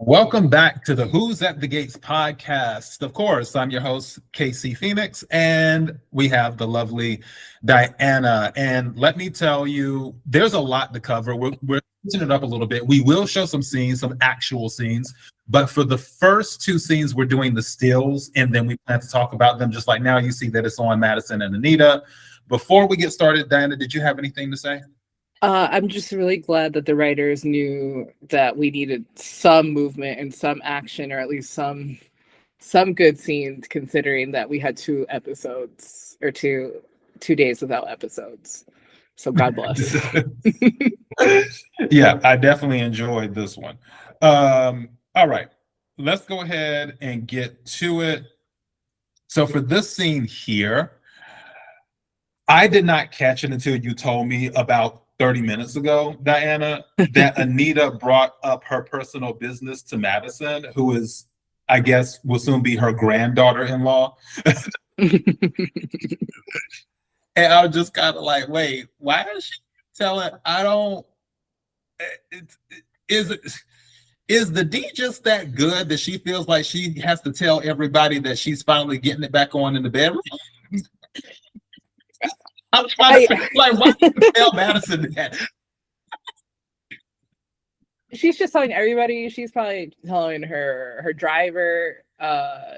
Welcome back to the Who's at the Gates podcast. Of course, I'm your host, KC Phoenix, and we have the lovely Diana. And let me tell you, there's a lot to cover. We're switching it up a little bit. We will show some scenes, some actual scenes, but for the first two scenes, we're doing the stills, and then we plan to talk about them just like now. You see that it's on Madison and Anita. Before we get started, Diana, did you have anything to say? I'm just really glad that the writers knew that we needed some movement and some action, or at least some good scenes, considering that we had two episodes or two days without episodes. So God bless. Yeah, I definitely enjoyed this one. All right, let's go ahead and get to it. So for this scene here, I did not catch it until you told me about 30 minutes ago, Diana, that Anita brought up her personal business to Madison, who is, I guess, will soon be her granddaughter-in-law. And I was just kind of like, wait, why is she telling? Is the D just that good that she feels like she has to tell everybody that she's finally getting it back on in the bedroom? I'm trying to like, why did you tell Madison that? She's just telling everybody. She's probably telling her driver.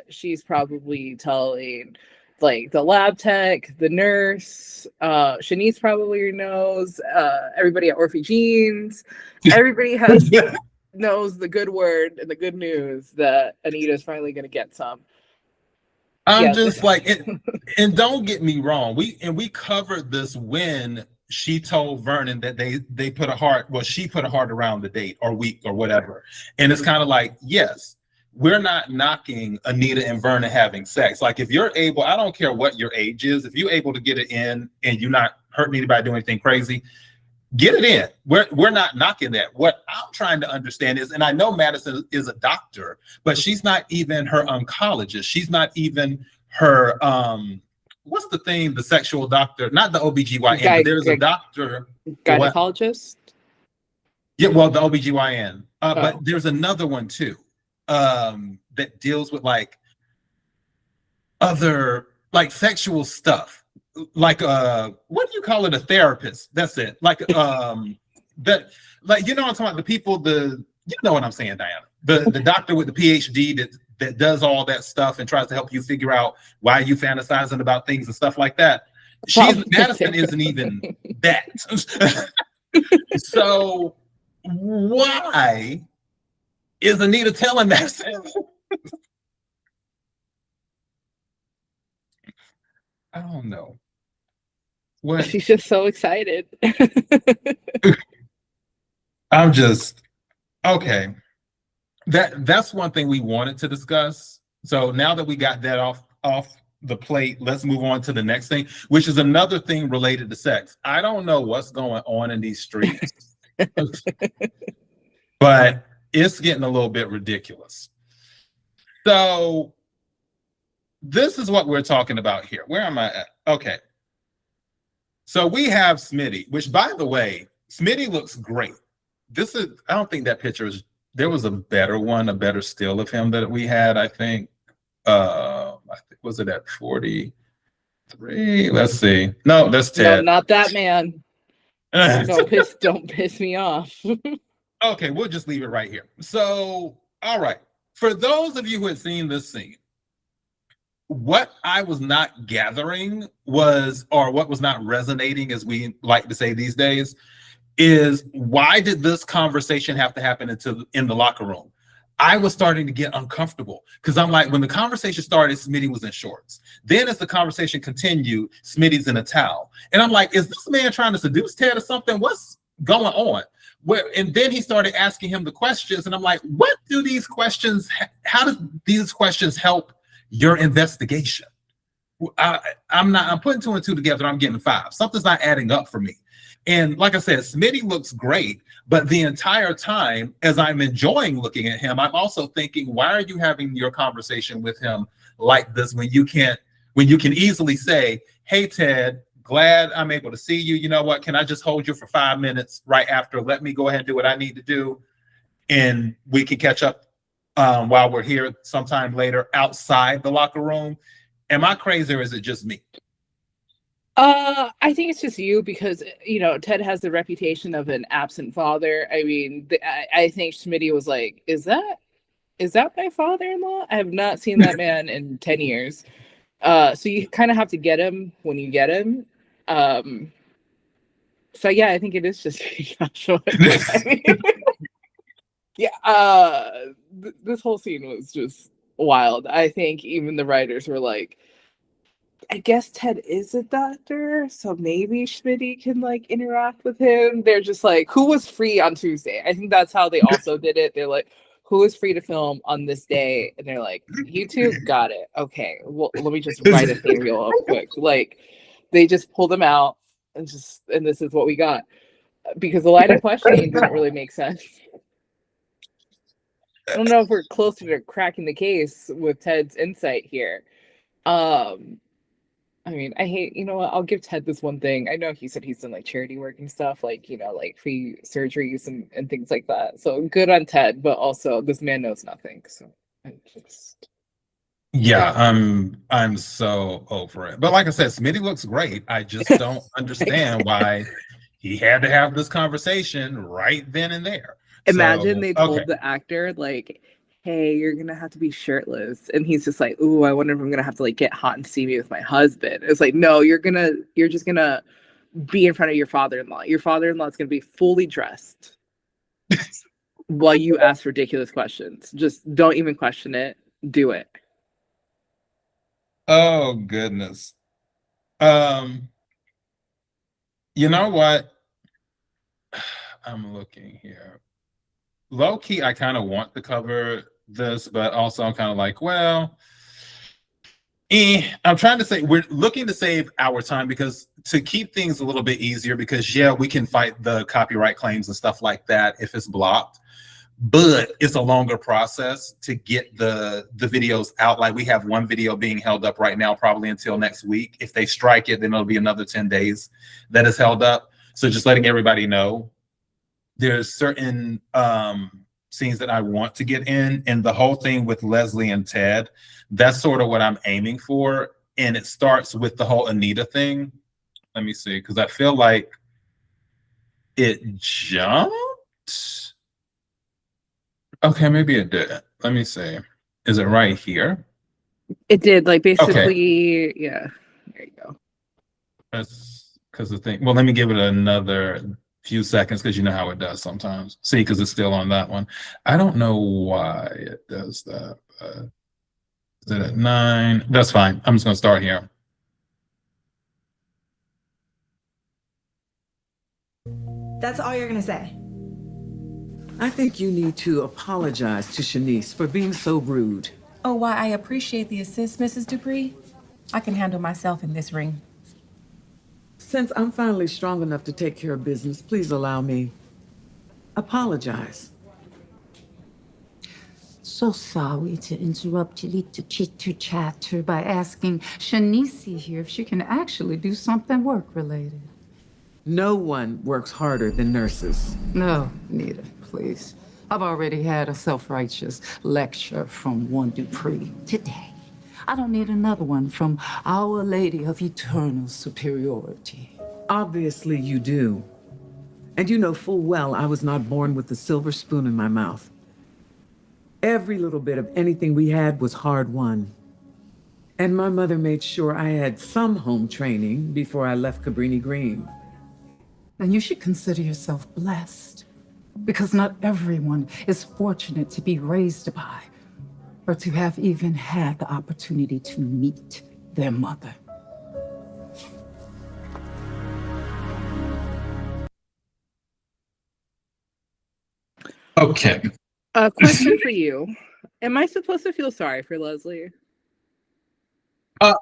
She's probably telling like the lab tech, the nurse. Shanice probably knows. Everybody at Orphe Jeans. Everybody knows the good word and the good news that Anita's finally going to get some. I'm just like, and don't get me wrong. We covered this when she told Vernon that they put a heart. Well, she put a heart around the date or week or whatever. And it's kind of like, yes, we're not knocking Anita and Vernon having sex. Like, if you're able, I don't care what your age is, if you're able to get it in and you're not hurting anybody doing anything crazy, get it in. We're not knocking that. What I'm trying to understand is, and I know Madison is a doctor, but she's not even her oncologist. She's not even her what's the thing? The sexual doctor, not the OBGYN, but there's a doctor. Gynecologist? Yeah, well, the OBGYN. But there's another one too, that deals with like other like sexual stuff. Like what do you call it? A therapist. That's it. Like that, like, you know what I'm talking about, the people, you know what I'm saying, Diana, the doctor with the PhD that does all that stuff and tries to help you figure out why you fantasizing about things and stuff like that. Madison isn't even that. So why is Anita telling Madison? I don't know. What? She's just so excited. I'm just okay. That's one thing we wanted to discuss. So now that we got that off the plate, let's move on to the next thing, which is another thing related to sex. I don't know what's going on in these streets, but it's getting a little bit ridiculous. So this is what we're talking about here. Where am I at? Okay. So we have Smitty, which, by the way, Smitty looks great. I don't think that picture is, there was a better one, a better still of him that we had, I think. Was it at 43? Let's see. No, that's Ted. No, not that man. Don't piss me off. Okay, we'll just leave it right here. So, all right. For those of you who had seen this scene, what I was not gathering was, or what was not resonating, as we like to say these days, is why did this conversation have to happen in the locker room? I was starting to get uncomfortable because I'm like, when the conversation started, Smitty was in shorts. Then as the conversation continued, Smitty's in a towel. And I'm like, is this man trying to seduce Ted or something? What's going on? And then he started asking him the questions, and I'm like, what do these questions, how does these questions help your investigation? I'm putting two and two together. I'm getting 5. Something's not adding up for me. And like I said, Smitty looks great, but the entire time, as I'm enjoying looking at him, I'm also thinking, why are you having your conversation with him like this when you can easily say, hey, Ted, glad I'm able to see you. You know what? Can I just hold you for 5 minutes right after? Let me go ahead and do what I need to do, and we can catch up while we're here sometime later outside the locker room. Am I crazy or is it just me? I think it's just you because Ted has the reputation of an absent father. I mean, I think Smitty was like, "Is that my father-in-law? I have not seen that man in 10 years." So you kind of have to get him when you get him. So yeah, I think it is just Joshua. I mean, yeah. This whole scene was just wild. I think even the writers were like, I guess Ted is a doctor, so maybe Schmitty can like interact with him. They're just like, who was free on Tuesday? I think that's how they also did it. They're like, who is free to film on this day? And they're like, you two got it. Okay, well, let me just write a thing real up quick. Like, they just pulled them out and this is what we got. Because the line of questioning didn't really make sense. I don't know if we're closer to cracking the case with Ted's insight here. I mean, I hate, what, I'll give Ted this one thing. I know he said he's done like charity work and stuff, like, like free surgeries and things like that. So good on Ted, but also this man knows nothing. So I just Yeah, I'm so over it. But like I said, Smitty looks great. I just don't understand why he had to have this conversation right then and there. Imagine So, they told okay. the actor, like, hey, you're gonna have to be shirtless. And he's just like, ooh, I wonder if I'm gonna have to like get hot and steamy with my husband. It's like, no, you're just gonna be in front of your father-in-law. Your father-in-law is gonna be fully dressed while you ask ridiculous questions. Just don't even question it. Do it. Oh goodness. You know what? I'm looking here. Low key, I kind of want to cover this, but also I'm kind of like, well, I'm trying to say we're looking to save our time because to keep things a little bit easier, because yeah, we can fight the copyright claims and stuff like that if it's blocked, but it's a longer process to get the videos out. Like we have one video being held up right now, probably until next week. If they strike it, then it'll be another 10 days that is held up. So just letting everybody know, there's certain scenes that I want to get in, and the whole thing with Leslie and Ted, that's sort of what I'm aiming for. And it starts with the whole Anita thing. Let me see, because I feel like it jumped. Okay, maybe it did. Let me see. Is it right here? It did, like basically, Okay. yeah. There you go. That's because the thing. Well, let me give it another few seconds because you know how it does sometimes. See, because it's still on that one. I don't know why it does that. But is it at 9? That's fine. I'm just going to start here. That's all you're going to say? I think you need to apologize to Shanice for being so rude. Oh, why, I appreciate the assist, Mrs. Dupree. I can handle myself in this ring. Since I'm finally strong enough to take care of business, please allow me. Apologize. So sorry to interrupt your little chitter-chatter by asking Shanice here if she can actually do something work-related. No one works harder than nurses. No, Anita, please. I've already had a self-righteous lecture from one Dupree today. I don't need another one from Our Lady of Eternal Superiority. Obviously you do. And you know full well I was not born with a silver spoon in my mouth. Every little bit of anything we had was hard-won. And my mother made sure I had some home training before I left Cabrini Green. Then you should consider yourself blessed, because not everyone is fortunate to be raised by, or to have even had the opportunity to meet their mother. Okay. A question for you. Am I supposed to feel sorry for Leslie? Like,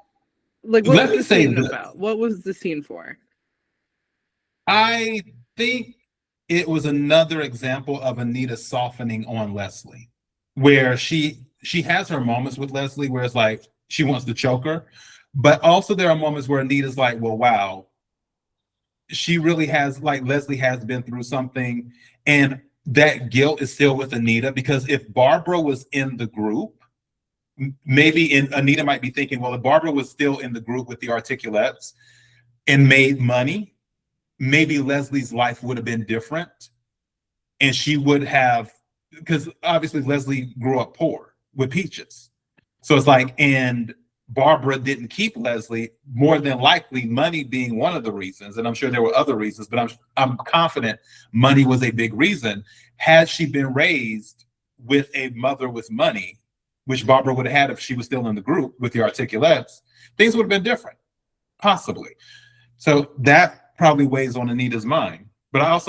what Let was me the say scene this. about? What was the scene for? I think it was another example of Anita softening on Leslie, where she has her moments with Leslie where it's like she wants to choke her, but also there are moments where Anita's like, well, wow, she really has, like, Leslie has been through something, and that guilt is still with Anita, because if Barbara was in the group, Anita might be thinking, well, if Barbara was still in the group with the Articulates and made money, maybe Leslie's life would have been different. And she would have, because obviously Leslie grew up poor with Peaches. So it's like, and Barbara didn't keep Leslie, more than likely money being one of the reasons. And I'm sure there were other reasons, but I'm confident money was a big reason. Had she been raised with a mother with money, which Barbara would have had if she was still in the group with the Articulates, things would have been different, possibly. So that probably weighs on Anita's mind. But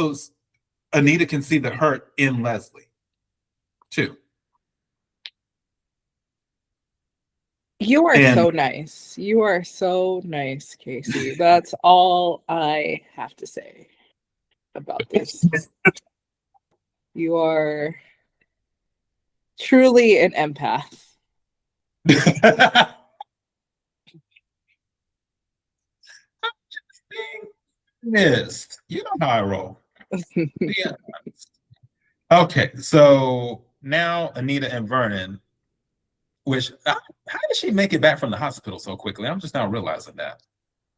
Anita can see the hurt in Leslie, too. You are so nice. You are so nice, Casey. That's all I have to say about this. You are truly an empath. Yes, you know how I roll. Yeah. Okay, so now Anita and Vernon, which how did she make it back from the hospital so quickly? I'm just now realizing that.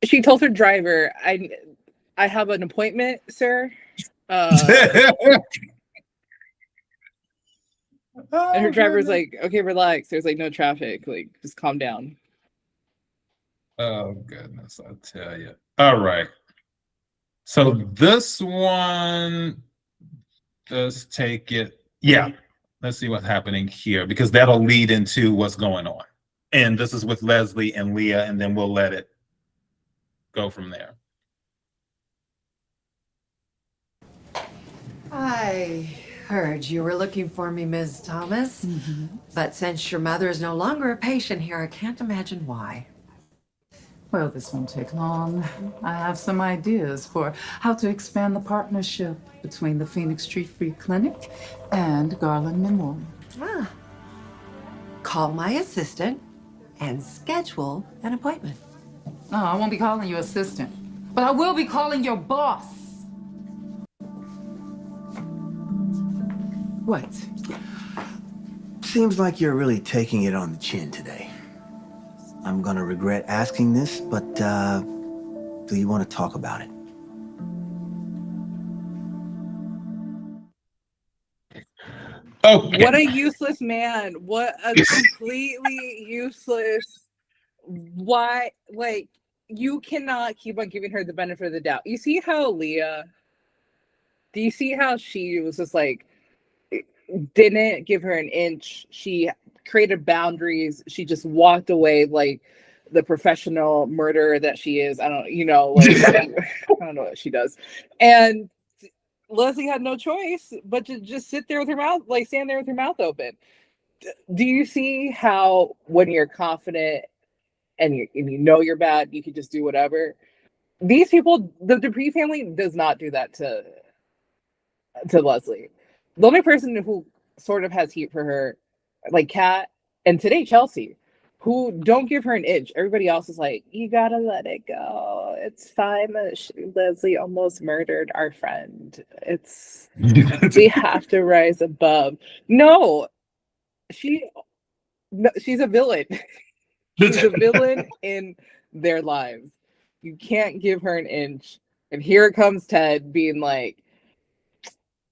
She told her driver, I have an appointment, sir. And her driver's like, okay, relax. There's like no traffic. Like, just calm down. Oh, goodness, I tell you. All right. So this one, let's take it. Yeah, let's see what's happening here, because that'll lead into what's going on. And this is with Leslie and Leah, and then we'll let it go from there. I heard you were looking for me, Ms. Thomas. But since your mother is no longer a patient here, I can't imagine why. Well, this won't take long. I have some ideas for how to expand the partnership between the Phoenix Street Free Clinic and Garland Memorial. Ah. Call my assistant and schedule an appointment. No, I won't be calling you assistant, but I will be calling your boss. What? Seems like you're really taking it on the chin today. I'm gonna regret asking this, but do you want to talk about it? Okay. What a useless man. What a completely useless. Why? Like, you cannot keep on giving her the benefit of the doubt. You see how Leah, do you see how she was just like, didn't give her an inch? She created boundaries. She just walked away like the professional murderer that she is. I don't, like, I don't know what she does. And Leslie had no choice but to just sit there with her mouth, like stand there with her mouth open. Do you see how when you're confident and you know you're bad, you can just do whatever? These people, the Dupree family does not do that to Leslie. The only person who sort of has heat for her, like Kat, and today Chelsea, who don't give her an inch. Everybody else is like, you gotta let it go. It's fine. Leslie almost murdered our friend. We have to rise above. No, she's a villain. She's a villain in their lives. You can't give her an inch. And here comes Ted being like,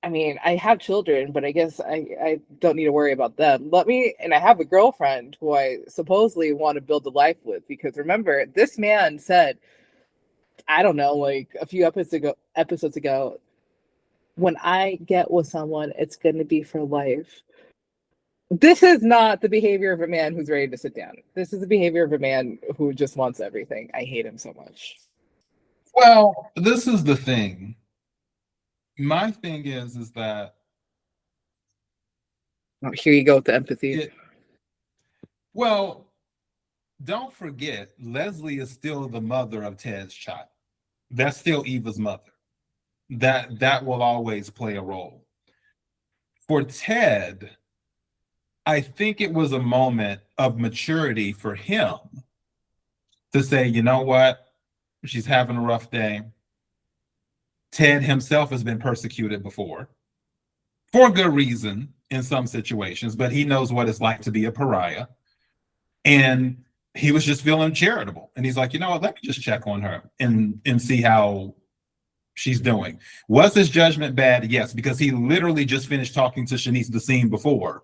I mean, I have children, but I guess I don't need to worry about them. And I have a girlfriend who I supposedly want to build a life with, because remember, this man said, I don't know, like a few episodes ago, when I get with someone, it's going to be for life. This is not the behavior of a man who's ready to sit down. This is the behavior of a man who just wants everything. I hate him so much. Well, this is the thing. My thing is that here you go with the empathy. Well, don't forget, Leslie is still the mother of Ted's child. That's still Eva's mother. That will always play a role. For Ted, I think it was a moment of maturity for him to say, you know what? She's having a rough day. Ted himself has been persecuted before. for good reason in some situations, but he knows what it's like to be a pariah. And he was just feeling charitable. And he's like, you know what, let me just check on her and see how she's doing. Was his judgment bad? Yes, because he literally just finished talking to Shanice the scene before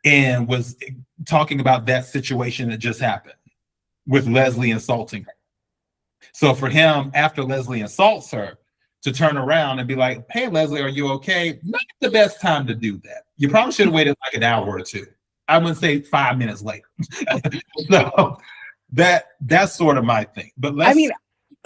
and was talking about that situation that just happened with Leslie insulting her. So for him, after Leslie insults her, to turn around and be like, hey, Leslie, are you okay? Not the best time to do that. You probably should have waited like an hour or two. I wouldn't say 5 minutes later. So that's sort of my thing. But I mean,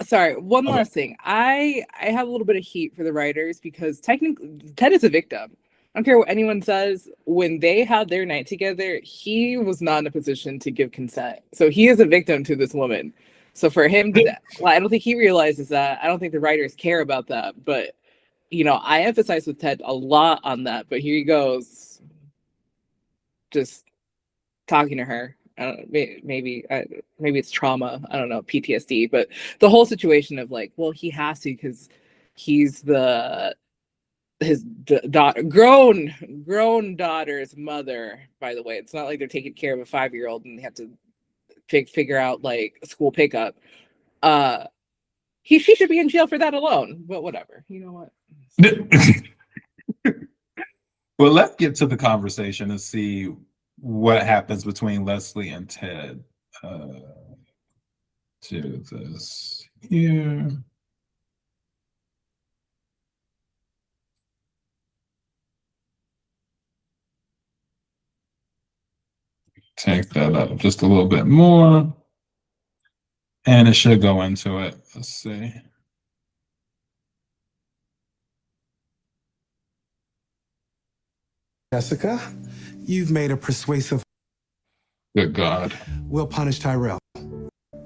sorry, one last thing. I have a little bit of heat for the writers because technically Ted is a victim. I don't care what anyone says. When they had their night together, he was not in a position to give consent. So he is a victim to this woman. So for him, well, I don't think he realizes that. I don't think the writers care about that. But, you know, I emphasize with Ted a lot on that. But here he goes, just talking to her. I don't know, maybe it's trauma. I don't know, PTSD. But the whole situation of like, well, he has to because he's his daughter, grown daughter's mother. By the way, it's not like they're taking care of a 5-year-old and they have to figure out like school pickup. She should be in jail for that alone. But whatever, you know what? Well, let's get to the conversation and see what happens between Leslie and Ted. To this here. Take that up just a little bit more. And it should go into it. Let's see. Jessica, you've made a persuasive. Good God. We'll punish Tyrell.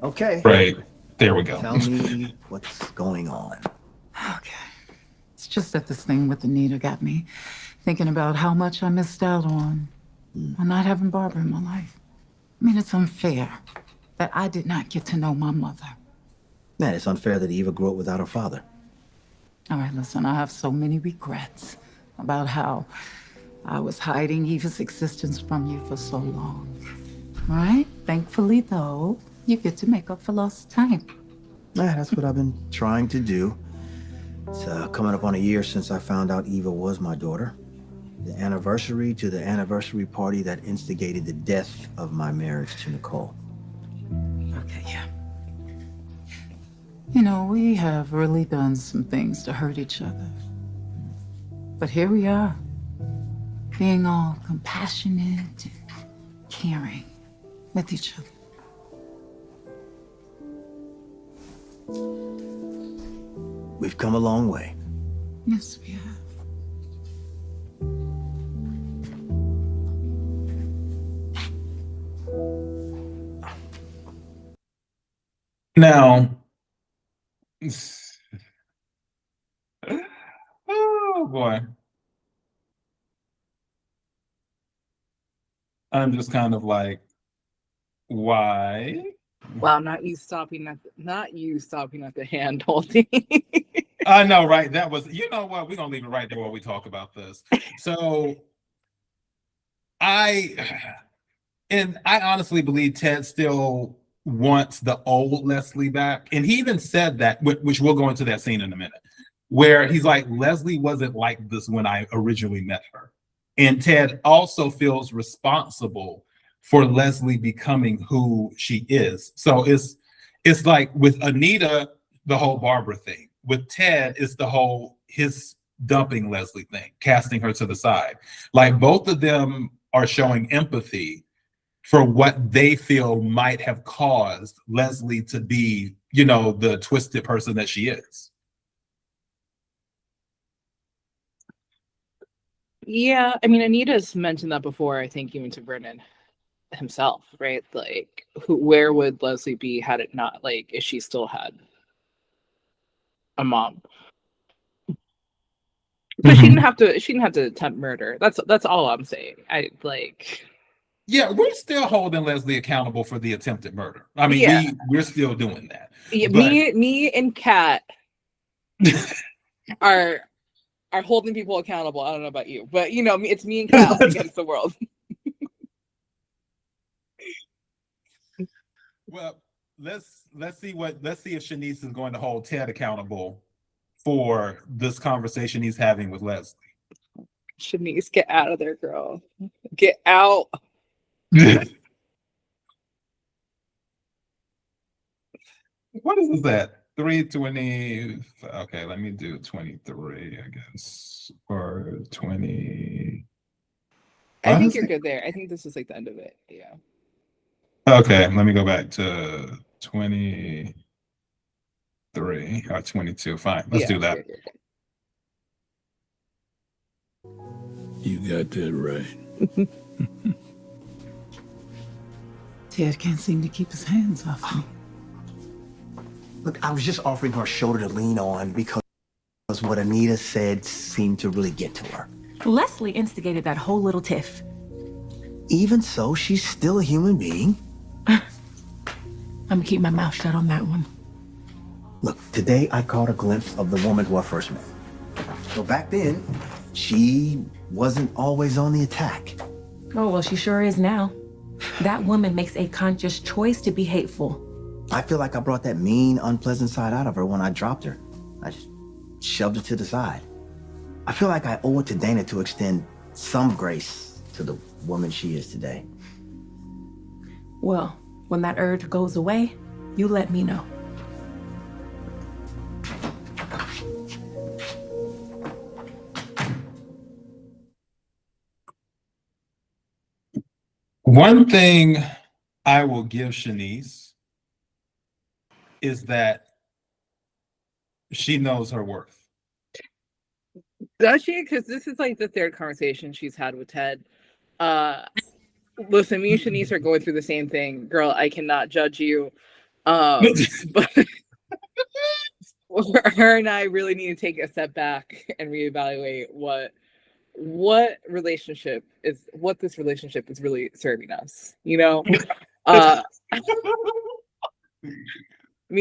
Okay. Right. There we go. Tell me what's going on. Okay. It's just that this thing with Anita got me thinking about how much I missed out on not having Barbara in my life. I mean, it's unfair that I did not get to know my mother. Man, it's unfair that Eva grew up without her father. All right, listen, I have so many regrets about how I was hiding Eva's existence from you for so long. All right? Thankfully, though, you get to make up for lost time. Yeah, that's what I've been trying to do. It's coming up on a year since I found out Eva was my daughter. The anniversary to the anniversary party that instigated the death of my marriage to Nicole. Okay, yeah. You know, we have really done some things to hurt each other. But here we are, being all compassionate and caring with each other. We've come a long way. Yes, we have. Now, oh boy. I'm just kind of like, why? Wow, not you stopping at the hand holding. I know, right? That was, you know what? We're gonna leave it right there while we talk about this. So I honestly believe Ted still wants the old Leslie back. And he even said that, which we'll go into that scene in a minute, where he's like, Leslie wasn't like this when I originally met her. And Ted also feels responsible for Leslie becoming who she is. So it's like with Anita, the whole Barbara thing. With Ted, it's the whole his dumping Leslie thing, casting her to the side. Like both of them are showing empathy for what they feel might have caused Leslie to be, you know, the twisted person that she is. Yeah, I mean, Anita's mentioned that before, I think, even to Brennan himself, right? Like, where would Leslie be had it not, like, if she still had a mom? But she didn't have to attempt murder. That's all I'm saying. Yeah, we're still holding Leslie accountable for the attempted murder. I mean, yeah. we're still doing that. Yeah, But me and Kat are are holding people accountable. I don't know about you, but it's me and Cal against the world. Well, let's see if Shanice is going to hold Ted accountable for this conversation he's having with Leslie. Shanice, get out of there, girl. Get out. What is that? 320. Okay, let me do 23, I guess. Or 20. I think you're good there. I think this is like the end of it. Yeah. Okay, let me go back to 23 or 22. Fine, let's do that. You got that right. Ted can't seem to keep his hands off me. Look, I was just offering her a shoulder to lean on because what Anita said seemed to really get to her. Leslie instigated that whole little tiff. Even so, she's still a human being. I'm gonna keep my mouth shut on that one. Look, today I caught a glimpse of the woman who I first met. So back then, she wasn't always on the attack. Oh, well, she sure is now. That woman makes a conscious choice to be hateful. I feel like I brought that mean, unpleasant side out of her when I dropped her. I just shoved her to the side. I feel like I owe it to Dana to extend some grace to the woman she is today. Well, when that urge goes away, you let me know. One thing I will give Shanice is that she knows her worth. Does she? Because this is like the third conversation she's had with Ted. Listen, me and Shanice are going through the same thing. Girl, I cannot judge you. But her and I really need to take a step back and reevaluate what this relationship is really serving us. Me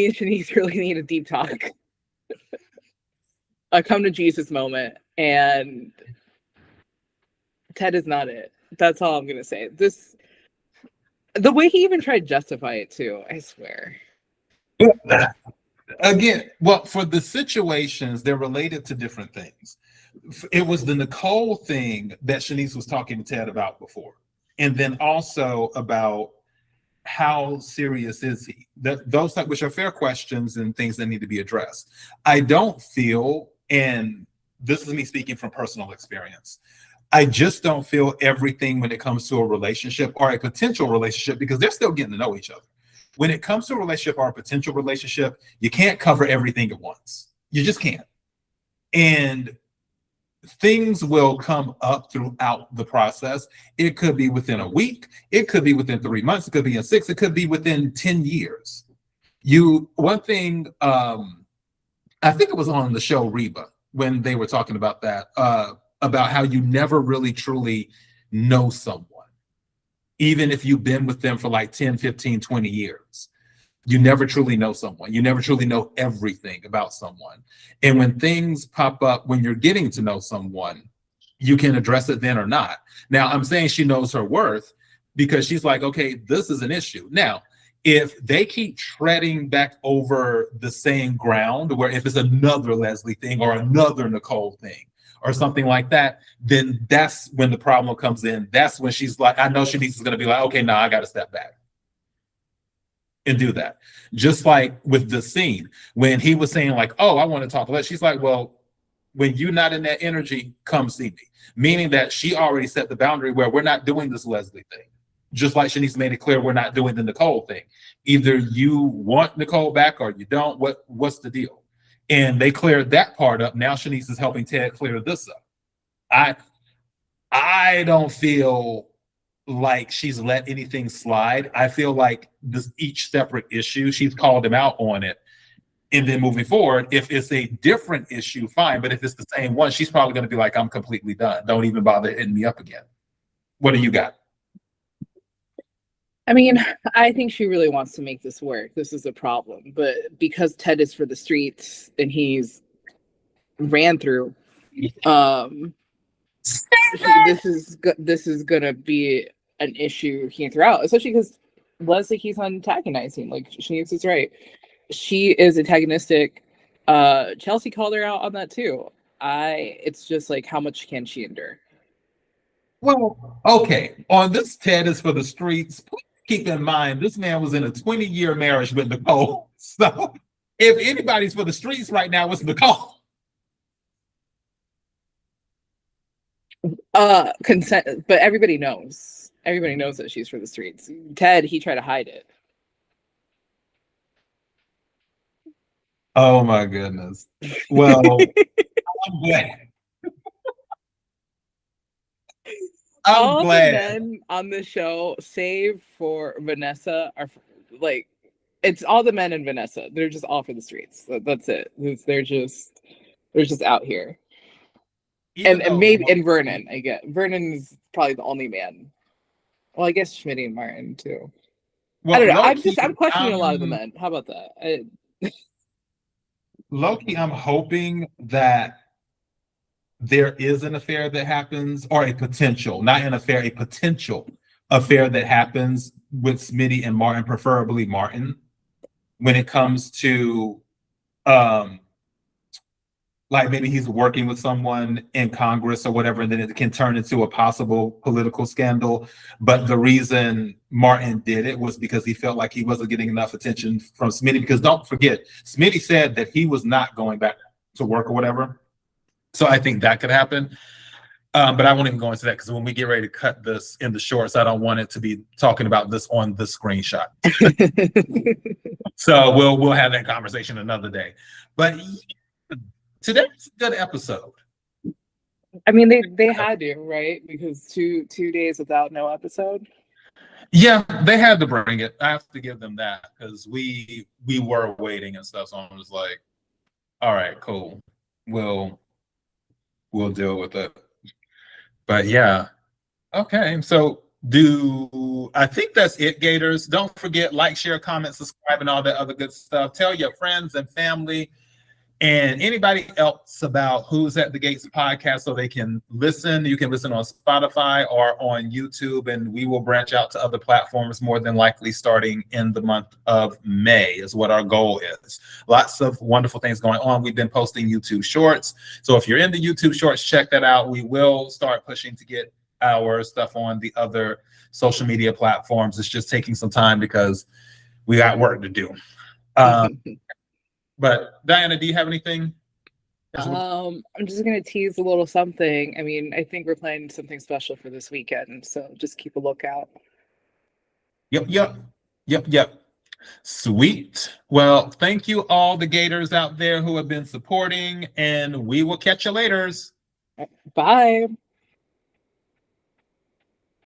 and Shanice really need a deep talk. A come to Jesus moment, and Ted is not it. That's all I'm gonna say. The way he even tried to justify it too, I swear. Again, well, for the situations, they're related to different things. It was the Nicole thing that Shanice was talking to Ted about before. And then also about how serious is he? Those type, which are fair questions and things that need to be addressed. I don't feel, and this is me speaking from personal experience, I just don't feel everything when it comes to a relationship or a potential relationship, because they're still getting to know each other. When it comes to a relationship or a potential relationship, you can't cover everything at once. You just can't. And things will come up throughout the process. It could be within a week. It could be within 3 months. It could be in 6. It could be within 10 years. One thing, I think it was on the show Reba when they were talking about that, about how you never really truly know someone. Even if you've been with them for like 10, 15, 20 years, you never truly know someone. You never truly know everything about someone. And when things pop up, when you're getting to know someone, you can address it then or not. Now, I'm saying she knows her worth because she's like, okay, this is an issue. Now, if they keep treading back over the same ground, where if it's another Leslie thing or another Nicole thing, or something like that, then that's when the problem comes in. That's when she's like, I know Shanice is going to be like, okay, now I got to step back and do that. Just like with the scene, when he was saying like, oh, I want to talk to Leslie. She's like, well, when you're not in that energy, come see me. Meaning that she already set the boundary where we're not doing this Leslie thing. Just like Shanice made it clear, we're not doing the Nicole thing. Either you want Nicole back or you don't. What's the deal? And they cleared that part up. Now Shanice is helping Ted clear this up. I don't feel like she's let anything slide. I feel like each separate issue, she's called him out on it. And then moving forward, if it's a different issue, fine. But if it's the same one, she's probably going to be like, I'm completely done. Don't even bother hitting me up again. What do you got? I mean, I think she really wants to make this work. This is a problem. But because Ted is for the streets and he's ran through This is gonna be an issue here throughout, especially because Leslie keeps on antagonizing. Like Shanice is right. She is antagonistic. Chelsea called her out on that too. It's just like, how much can she endure? Well, okay. On this Ted is for the streets. Please keep in mind, this man was in a 20-year marriage with Nicole. So if anybody's for the streets right now, it's Nicole. Consent, but everybody knows. Everybody knows that she's for the streets. Ted, he tried to hide it. Oh my goodness. Well, I'm glad. All I'm glad. the men on the show, save for Vanessa, are like, it's all the men and Vanessa. They're just all for the streets. That's it. They're just out here. And maybe Vernon, I get. Vernon is probably the only man. Well, I guess Smitty and Martin too. Well, I don't know. low-key, I'm questioning a lot of the men. How about that? Low-key, I'm hoping that there is an affair that happens, or a potential, not an affair, a potential affair that happens with Smitty and Martin, preferably Martin, when it comes to like maybe he's working with someone in Congress or whatever, and then it can turn into a possible political scandal. But the reason Martin did it was because he felt like he wasn't getting enough attention from Smitty. Because don't forget, Smitty said that he was not going back to work or whatever. So I think that could happen. But I won't even go into that because when we get ready to cut this in the shorts, I don't want it to be talking about this on the screenshot. So we'll have that conversation another day. But today's a good episode. I mean, they had to, right? Because two days without no episode. Yeah, they had to bring it. I have to give them that because we were waiting and stuff. So I'm just like, all right, cool. We'll deal with it. But yeah, okay. So I think that's it, Gators. Don't forget, like, share, comment, subscribe, and all that other good stuff. Tell your friends and family and anybody else about Who's at the Gates podcast so they can listen. You can listen on Spotify or on YouTube, and we will branch out to other platforms more than likely starting in the month of May is what our goal is. Lots of wonderful things going on. We've been posting YouTube shorts. So if you're into YouTube shorts, check that out. We will start pushing to get our stuff on the other social media platforms. It's just taking some time because we got work to do. But Diana, do you have anything? I'm just gonna tease a little something. I mean, I think we're planning something special for this weekend, so just keep a lookout. Yep. Sweet. Well, thank you all the Gators out there who have been supporting, and we will catch you later. Bye.